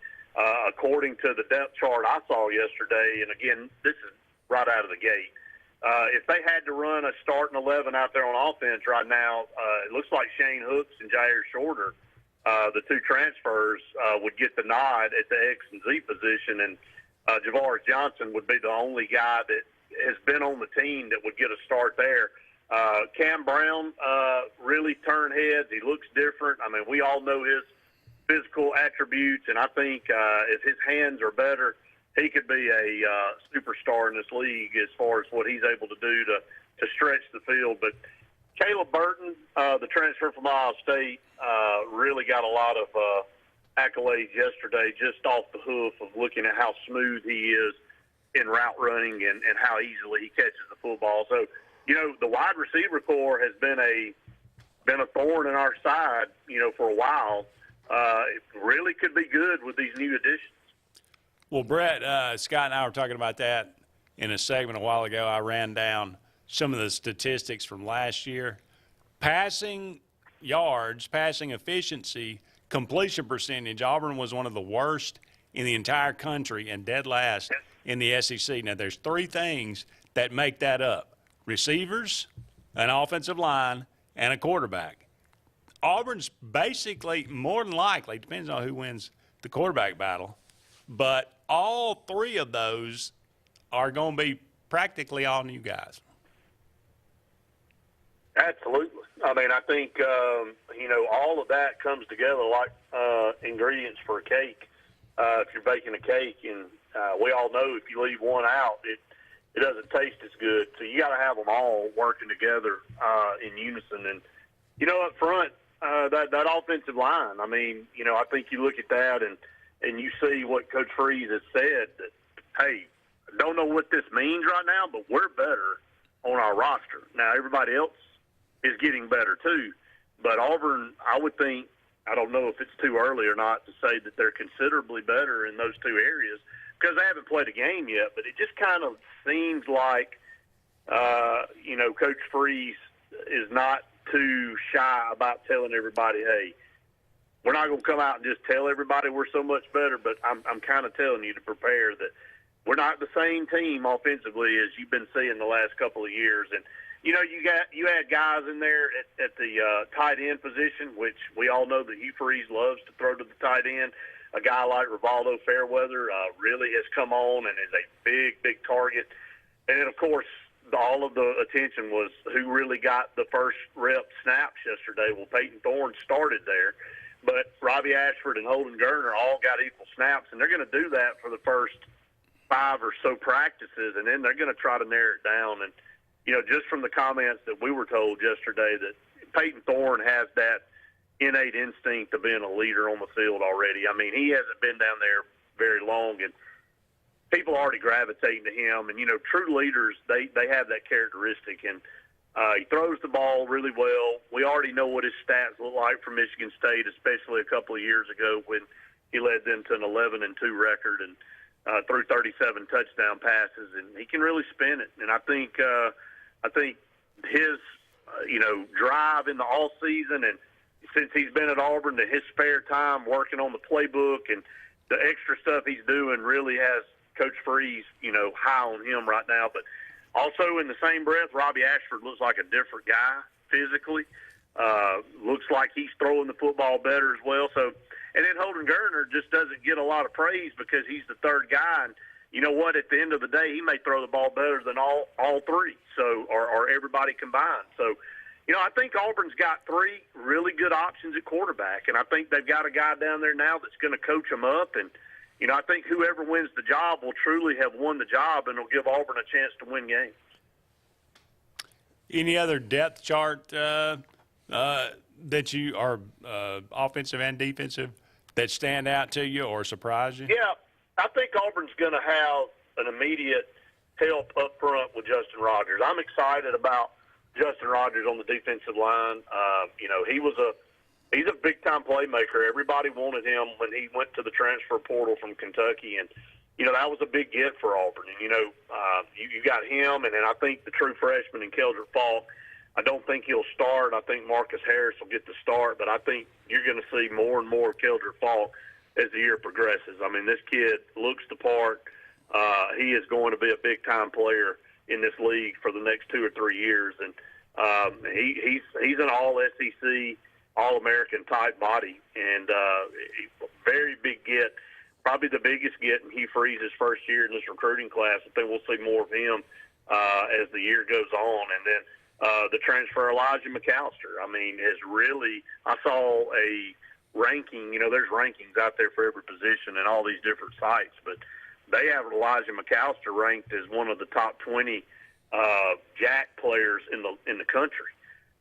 according to the depth chart I saw yesterday, and again, this is right out of the gate, if they had to run a starting 11 out there on offense right now, it looks like Shane Hooks and Jair Shorter, the two transfers, would get the nod at the X and Z position, and Javaris Johnson would be the only guy that has been on the team that would get a start there. Cam Brown really turned heads. He looks different. I mean, we all know his physical attributes, and I think if his hands are better, he could be a superstar in this league as far as what he's able to do to stretch the field. But Caleb Burton, the transfer from Ohio State, really got a lot of accolades yesterday just off the hoof of looking at how smooth he is in route running and how easily he catches the football. So, you know, the wide receiver core has been a thorn in our side, you know, for a while. It really could be good with these new additions. Well, Brett, Scott and I were talking about that in a segment a while ago. I ran down some of the statistics from last year. Passing yards, passing efficiency, completion percentage, Auburn was one of the worst in the entire country and dead last in the SEC. Now, there's three things that make that up: receivers, an offensive line, and a quarterback. Auburn's basically, more than likely, depends on who wins the quarterback battle, but all three of those are going to be practically all new guys. Absolutely. I mean, I think, you know, all of that comes together like ingredients for a cake. If you're baking a cake, and we all know if you leave one out, it doesn't taste as good. So you got to have them all working together in unison. And, you know, up front, that offensive line, I mean, you know, I think you look at that and you see what Coach Freeze has said that, hey, I don't know what this means right now, but we're better on our roster. Now, everybody else is getting better too. But Auburn, I would think, I don't know if it's too early or not to say that they're considerably better in those two areas because they haven't played a game yet, but it just kind of seems like, you know, Coach Freeze is not too shy about telling everybody, hey, we're not going to come out and just tell everybody we're so much better, but I'm kind of telling you to prepare that we're not the same team offensively as you've been seeing the last couple of years. And, you know, you had guys in there at the tight end position, which we all know that Hugh Freeze loves to throw to the tight end. A guy like Rivaldo Fairweather really has come on and is a big target. And then, of course, all of the attention was who really got the first rep snaps yesterday. Well, Peyton Thorne started there. But Robbie Ashford and Holden Gerner all got equal snaps, and they're going to do that for the first 5 or so practices, and then they're going to try to narrow it down. And, you know, just from the comments that we were told yesterday that Peyton Thorne has that innate instinct of being a leader on the field already. I mean, he hasn't been down there very long, and people are already gravitating to him. And, true leaders, they have that characteristic. And he throws the ball really well. We already know what his stats look like for Michigan State, especially a couple of years ago when he led them to an 11-2 record and threw 37 touchdown passes. And he can really spin it. And I think his, drive in the all season, and since he's been at Auburn, his spare time working on the playbook and the extra stuff he's doing really has Coach Freeze, high on him right now. But also in the same breath, Robbie Ashford looks like a different guy physically. Looks like he's throwing the football better as well. So, and then Holden Geriner just doesn't get a lot of praise because he's the third guy. And you know what? At the end of the day, he may throw the ball better than all three. So, or everybody combined. So, I think Auburn's got three really good options at quarterback, and I think they've got a guy down there now that's going to coach them up. And I think whoever wins the job will truly have won the job, and will give Auburn a chance to win games. Any other depth chart that you are offensive and defensive that stand out to you or surprise you? Yeah, I think Auburn's going to have an immediate help up front with Justin Rogers. I'm excited about Justin Rogers on the defensive line. He's a big-time playmaker. Everybody wanted him when he went to the transfer portal from Kentucky, and that was a big get for Auburn. And you got him, and then I think the true freshman in Keldrick Falk. I don't think he'll start. I think Marcus Harris will get the start, but I think you're going to see more and more of Keldrick Falk as the year progresses. I mean, this kid looks the part. He is going to be a big-time player in this league for the next 2 or 3 years, and he's an all-SEC, All-American type body, and very big get, probably the biggest get in Hugh Freeze's first year in this recruiting class. I think we'll see more of him as the year goes on. And then the transfer Elijah McAllister, I saw a ranking, there's rankings out there for every position and all these different sites, but they have Elijah McAllister ranked as one of the top 20 Jack players in the country.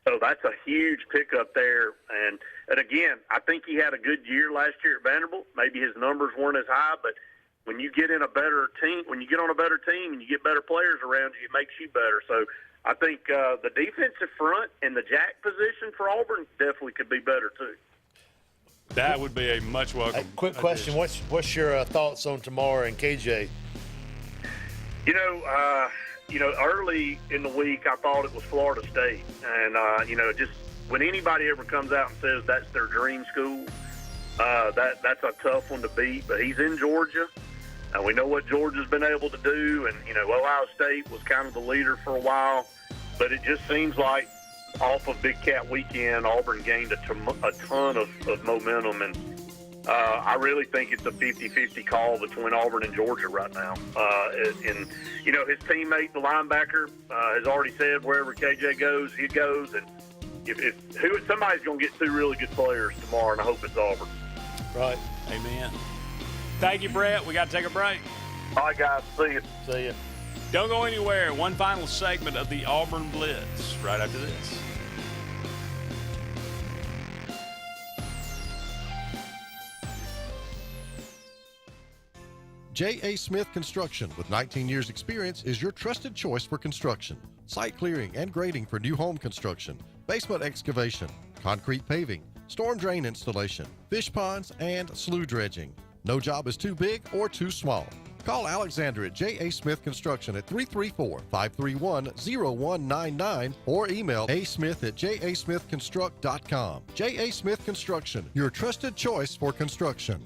So that's a huge pickup there. And again, I think he had a good year last year at Vanderbilt. Maybe his numbers weren't as high, but when you get in a better team, when you get on a better team and you get better players around you, it makes you better. So I think the defensive front and the Jack position for Auburn definitely could be better too. That would be a much welcome. Quick question: What's your thoughts on tomorrow and KJ? Early in the week, I thought it was Florida State. And, just when anybody ever comes out and says that's their dream school, that's a tough one to beat. But he's in Georgia. We know what Georgia's been able to do. And, Ohio State was kind of the leader for a while. But it just seems like off of Big Cat Weekend, Auburn gained a ton of momentum. And I really think it's a 50-50 call between Auburn and Georgia right now. And his teammate, the linebacker, has already said wherever KJ goes, he goes. And somebody's going to get two really good players tomorrow, and I hope it's Auburn. Right. Amen. Thank you, Brett. We got to take a break. All right, guys. See you. See you. Don't go anywhere. One final segment of the Auburn Blitz right after this. J.A. Smith Construction, with 19 years experience, is your trusted choice for construction. Site clearing and grading for new home construction, basement excavation, concrete paving, storm drain installation, fish ponds, and slough dredging. No job is too big or too small. Call Alexander at J.A. Smith Construction at 334-531-0199 or email asmith@jasmithconstruct.com. J.A. Smith Construction, your trusted choice for construction.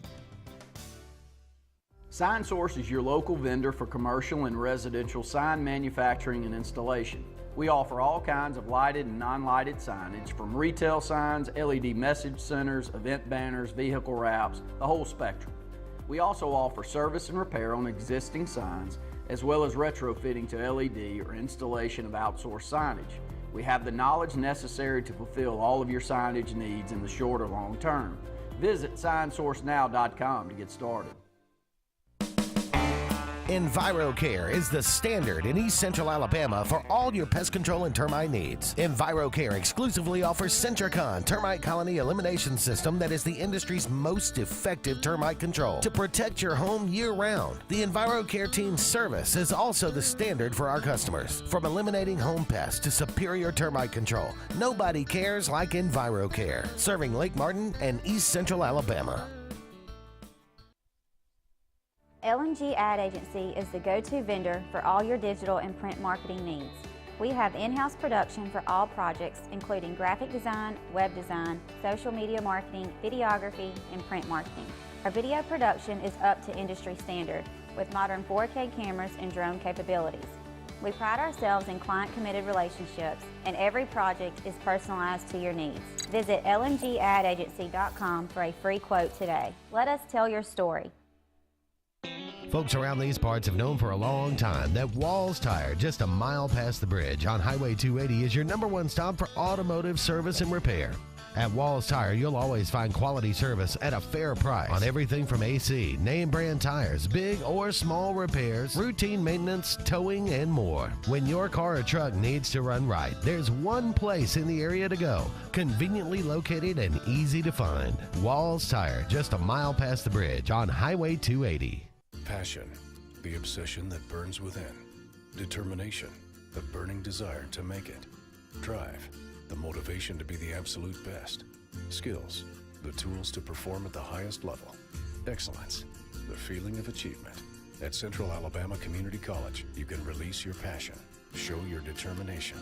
Sign Source is your local vendor for commercial and residential sign manufacturing and installation. We offer all kinds of lighted and non-lighted signage, from retail signs, LED message centers, event banners, vehicle wraps, the whole spectrum. We also offer service and repair on existing signs, as well as retrofitting to LED or installation of outsourced signage. We have the knowledge necessary to fulfill all of your signage needs in the short or long term. Visit signsourcenow.com to get started. EnviroCare is the standard in East Central Alabama for all your pest control and termite needs. EnviroCare exclusively offers Centricon termite colony elimination system that is the industry's most effective termite control to protect your home year-round. The EnviroCare team's service is also the standard for our customers. From eliminating home pests to superior termite control, nobody cares like EnviroCare, serving Lake Martin and East Central Alabama. LMG Ad Agency is the go-to vendor for all your digital and print marketing needs. We have in-house production for all projects, including graphic design, web design, social media marketing, videography, and print marketing. Our video production is up to industry standard with modern 4K cameras and drone capabilities. We pride ourselves in client-committed relationships, and every project is personalized to your needs. Visit lmgadagency.com for a free quote today. Let us tell your story. Folks around these parts have known for a long time that Walls Tire, just a mile past the bridge on Highway 280, is your #1 stop for automotive service and repair. At Walls Tire, you'll always find quality service at a fair price on everything from AC, name brand tires, big or small repairs, routine maintenance, towing, and more. When your car or truck needs to run right, there's one place in the area to go, conveniently located and easy to find. Walls Tire, just a mile past the bridge on Highway 280. Passion, the obsession that burns within. Determination, the burning desire to make it. Drive, the motivation to be the absolute best. Skills, the tools to perform at the highest level. Excellence, the feeling of achievement. At Central Alabama Community College, you can release your passion, show your determination,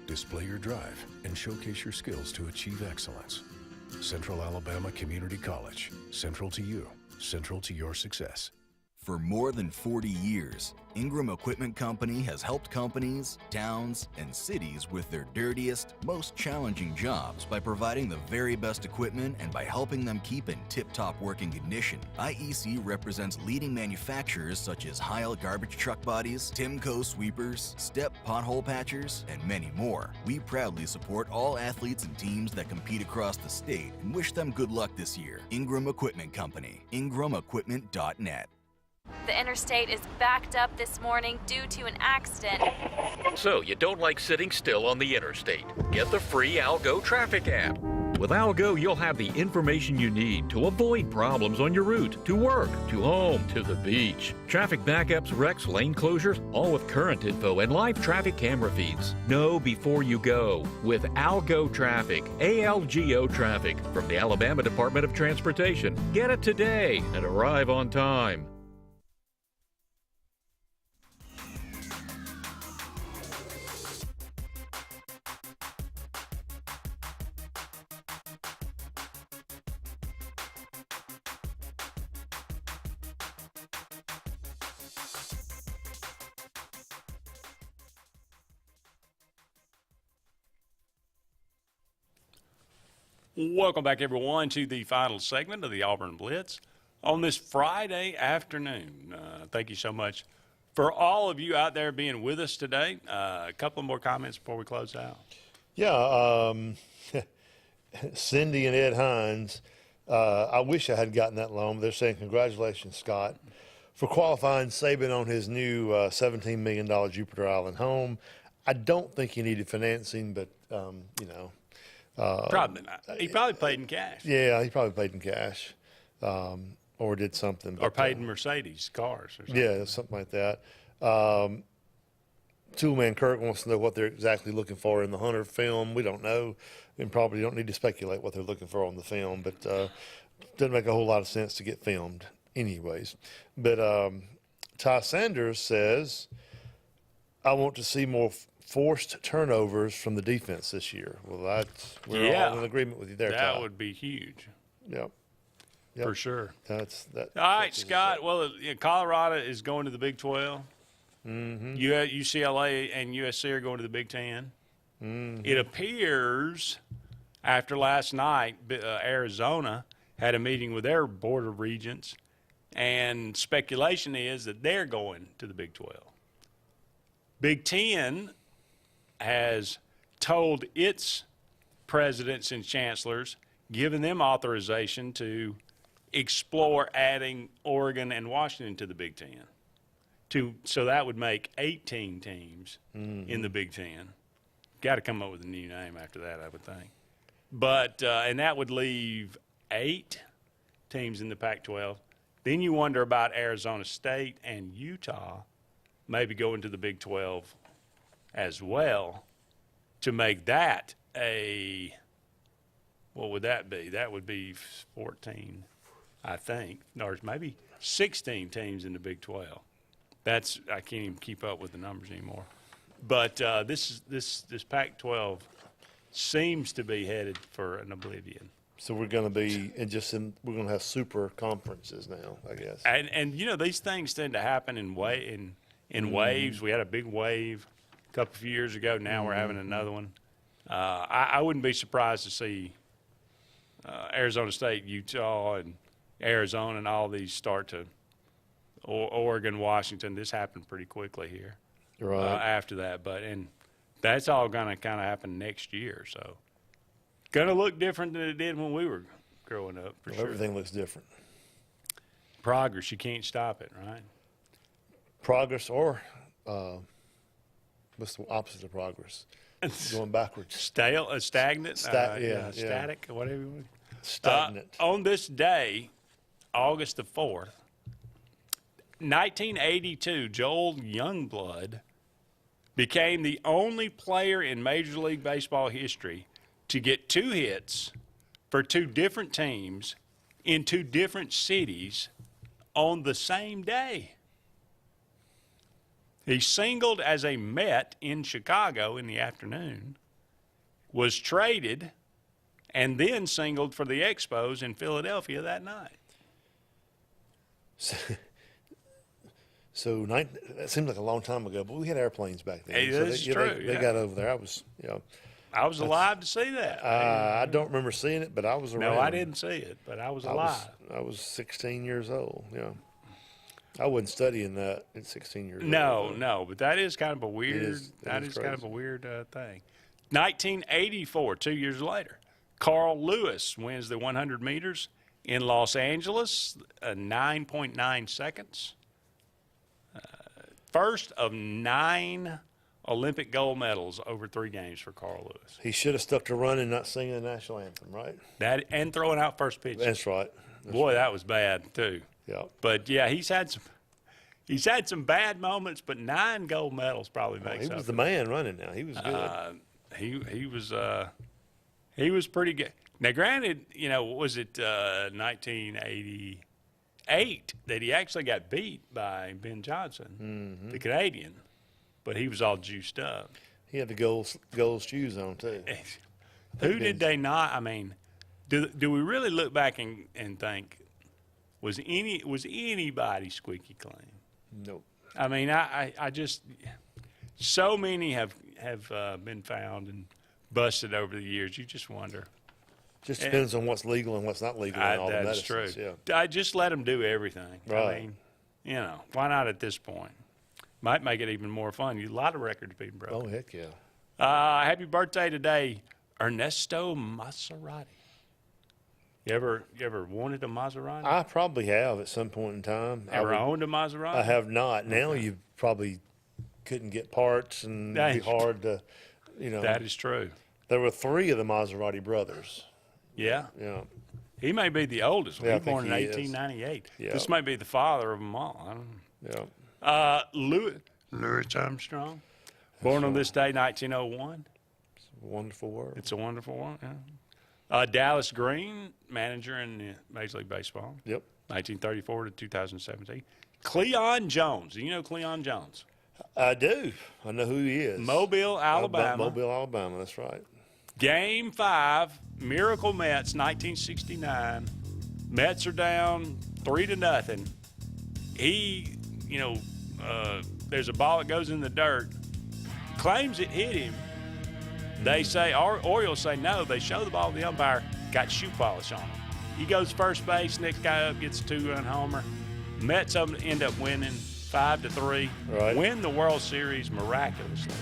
display your drive, and showcase your skills to achieve excellence. Central Alabama Community College, central to you, central to your success. For more than 40 years, Ingram Equipment Company has helped companies, towns, and cities with their dirtiest, most challenging jobs by providing the very best equipment and by helping them keep in tip-top working condition. IEC represents leading manufacturers such as Heil garbage truck bodies, Timco sweepers, Step pothole patchers, and many more. We proudly support all athletes and teams that compete across the state and wish them good luck this year. Ingram Equipment Company, ingramequipment.net. The interstate is backed up this morning due to an accident. So you don't like sitting still on the interstate? Get the free Algo traffic app. With Algo, you'll have the information you need to avoid problems on your route, to work, to home, to the beach. Traffic backups, wrecks, lane closures, all with current info and live traffic camera feeds. Know before you go with Algo Traffic, ALGO Traffic from the Alabama Department of Transportation. Get it today and arrive on time. Welcome back, everyone, to the final segment of the Auburn Blitz on this Friday afternoon. Thank you so much for all of you out there being with us today. A couple of more comments before we close out. Yeah, Cindy and Ed Hines, I wish I had gotten that loan. They're saying congratulations, Scott, for qualifying Saban on his new $17 million Jupiter Island home. I don't think he needed financing, but, you know. Probably not. He probably paid in cash. Yeah, he probably paid in cash, or did something. Or paid in Mercedes cars or something. Yeah, something like that. Toolman Kirk wants to know what they're exactly looking for in the Hunter film. We don't know, and probably don't need to speculate what they're looking for on the film, but doesn't make a whole lot of sense to get filmed anyways. But Ty Sanders says, I want to see more forced turnovers from the defense this year. Well, we're all in agreement with you there, That Ty. would be huge. Yep. For sure. That's that. All right, Scott. Well, Colorado is going to the Big 12. Mm-hmm. UCLA and USC are going to the Big 10. Mm-hmm. It appears after last night, Arizona had a meeting with their board of regents, and speculation is that they're going to the Big 12. Big 10 has told its presidents and chancellors, given them authorization to explore adding Oregon and Washington to the Big 10 So that would make 18 teams in the Big Ten. Got to come up with a new name after that, I would think. But and that would leave 8 teams in the Pac-12. Then you wonder about Arizona State and Utah maybe going to the Big 12 as well to make that a – what would that be? That would be 14, I think. Or maybe 16 teams in the Big 12. That's – I can't even keep up with the numbers anymore. But this Pac-12 seems to be headed for an oblivion. So we're going to be we're going to have super conferences now, I guess. And you know, these things tend to happen in waves. We had a big wave a few years ago. Now we're having another one. I wouldn't be surprised to see Arizona State, Utah, and Arizona and all these start to Oregon, Washington. This happened pretty quickly here. Right. After that, and that's all going to kind of happen next year. So, going to look different than it did when we were growing up. For sure. Everything looks different. Progress, you can't stop it, right? Progress, or what's the opposite of progress? Going backwards. Stagnant. Static, whatever you want. Stagnant. On this day, August the 4th. 1982, Joel Youngblood became the only player in Major League Baseball history to get 2 hits for 2 different teams in 2 different cities on the same day. He singled as a Met in Chicago in the afternoon, was traded, and then singled for the Expos in Philadelphia that night. So that seems like a long time ago, but we had airplanes back then. Hey, that's true. They got over there. I was alive to see that. I don't remember seeing it, but I was around. No, I didn't see it, but I was alive. I was 16 years old. Yeah, I wasn't studying that at 16 years old. No, but that is kind of a weird. That is kind of a weird thing. 1984, 2 years later, Carl Lewis wins the 100 meters in Los Angeles, 9.9 seconds. First of 9 Olympic gold medals over 3 games for Carl Lewis. He should have stuck to running, not singing the national anthem, right? That and throwing out first pitch. That's right. Boy, that was bad too. Yeah. But yeah, he's had some bad moments, but 9 gold medals probably makes up. He was the man running now. He was good. He was pretty good. Now, granted, was it 1988 that he actually got beat by Ben Johnson, the Canadian, but he was all juiced up. He had the gold shoes on too. Who did they not? I mean, do we really look back and think was anybody squeaky clean? Nope. I mean, I just so many have been found and busted over the years. You just wonder. Just depends on what's legal and what's not legal in all the medicines. That's true. Yeah. I just let them do everything. Right. I mean, why not at this point? Might make it even more fun. A lot of records being broken. Oh, heck yeah. Happy birthday today, Ernesto Maserati. You ever wanted a Maserati? I probably have at some point in time. Ever owned a Maserati? I have not. Now you probably couldn't get parts and it'd be hard to, That is true. There were 3 of the Maserati brothers. Yeah. Yeah. He may be the oldest. Yeah, He was born in 1898. Yeah. This may be the father of them all. I don't know. Yeah. Louis Armstrong, born on this day, 1901. It's a wonderful world. It's a wonderful world, yeah. Dallas Green, manager in Major League Baseball. Yep. 1934 to 2017. Cleon Jones. Do you know Cleon Jones? I do. I know who he is. Mobile, Alabama. Mobile, Alabama. That's right. Game 5, Miracle Mets, 1969. Mets are down 3-0. He, there's a ball that goes in the dirt. Claims it hit him. They say, Orioles say no. They show the ball to the umpire. Got shoe polish on him. He goes first base. Next guy up gets a 2-run homer. Mets end up winning 5-3. Right. Win the World Series miraculously.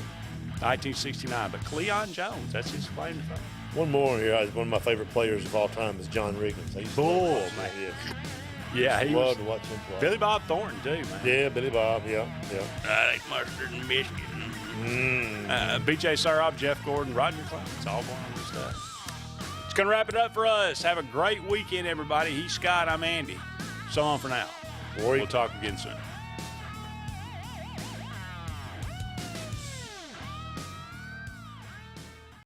1969. But Cleon Jones, that's his claim to fame. One more here. One of my favorite players of all time is John Riggins. Bull, man. Yeah, he Loved was. watching him play. Billy Bob Thornton, too, man. Yeah, Billy Bob, yeah. I like mustard and biscuit. BJ Sarab, Jeff Gordon, Roger Clemens, all going on this stuff. It's going to wrap it up for us. Have a great weekend, everybody. He's Scott. I'm Andy. So long for now. We'll talk again soon.